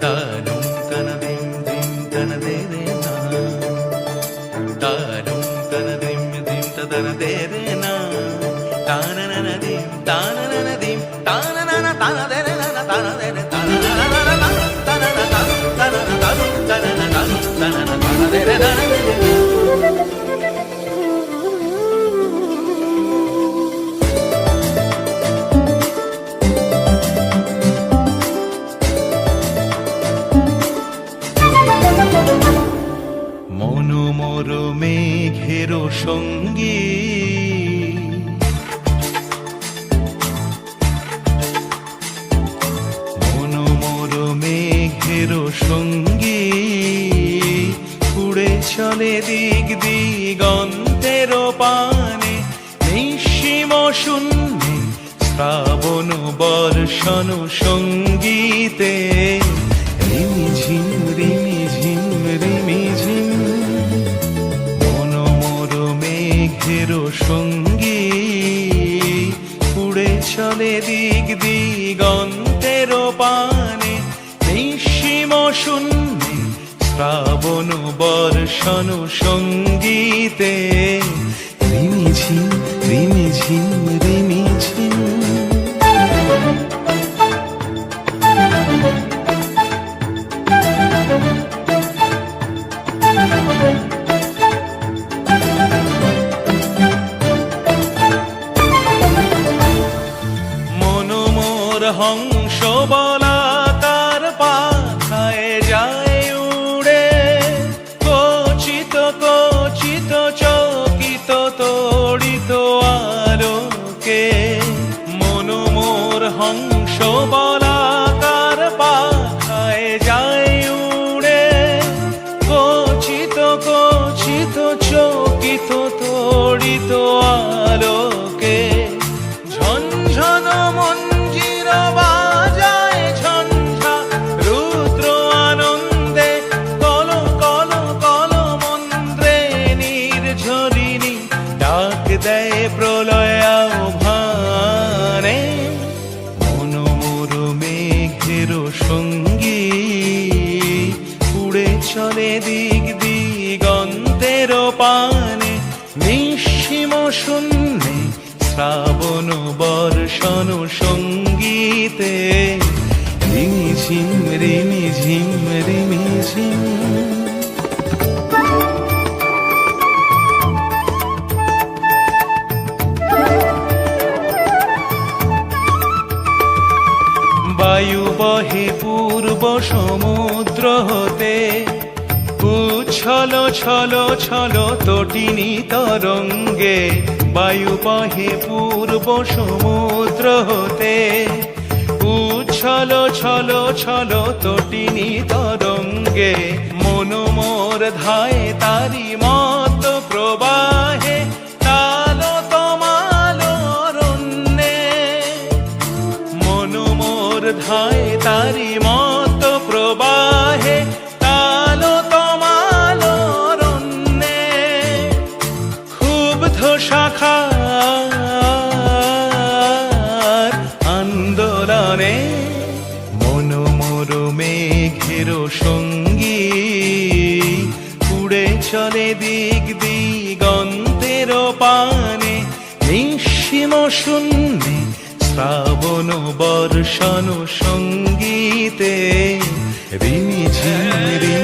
താനും തനദിം ദിം തനദേരേ നാ താനും തനദിം ദിം തനദേരേ നാ താനനനദിം താനനനദിം താനനന തനദേരേ നാ തനദേരേ താനനന തനന തനന തനദേരേ നാ মনোমর মেঘের সঙ্গী মনোমর মেঘের সঙ্গী উড়ে চলে দিক দিগন্তের পানে নিঃসীম শূন্যে শ্রাবণ বর্ষণ সঙ্গীতে রিমিঝিম রিমিঝিম রিমিঝিম মনোমর মেঘের সঙ্গী উড়ে চলে দিক দিগন্তের পানে নিঃসীম শূন্যে শ্রাবণ বর্ষণ সঙ্গীতে রিমিঝিম রিমিঝিম রিমিঝিম মনোমর হংস বলাকার পাখায় যায় উড়ে কচিত কচিত চকিত তড়িত আলোকে মনোমর হংস বলাকার পাখায় যায় উড়ে কচিত কচিত চকিত তড়িত আলোকে ঝনঝন মঞ্জির বাজায় ঝঞ্ঝা রুদ্র আনন্দে কল কল কল মন্ত্রে নির্ঝরিণী ডাক দেয় প্রলয় আহ্বানে মনোমর মেঘের সঙ্গী উড়ে চলে দিক দিগন্তের পানে নিঃসীম শূন্যে শ্রাবণ বর্ষণ সঙ্গীতে রিমিঝিম রিমিঝিম রিমিঝিম বায়ু বহে পূর্ব সমুদ্র হতে উচ্ছল ছল ছল তটিনী তরঙ্গে বায়ু বহে পূর্ব সমুদ্র হতে উচ্ছল ছল ছল তটিনী তরঙ্গে মনোমর ধায় তারি মত প্রবাহে তাল তমাল অরণ্যে মনোমর ধায় তারি মত প্রবাহে তাল তমাল অরণ্যে ক্ষুব্ধ শাখার আন্দোলনে মনোমর মেঘের সঙ্গী উড়ে চলে দিক দিগন্তের পানে নিঃসীম শূন্যে শ্রাবণ বর্ষণ সঙ্গীতে রিমিঝিম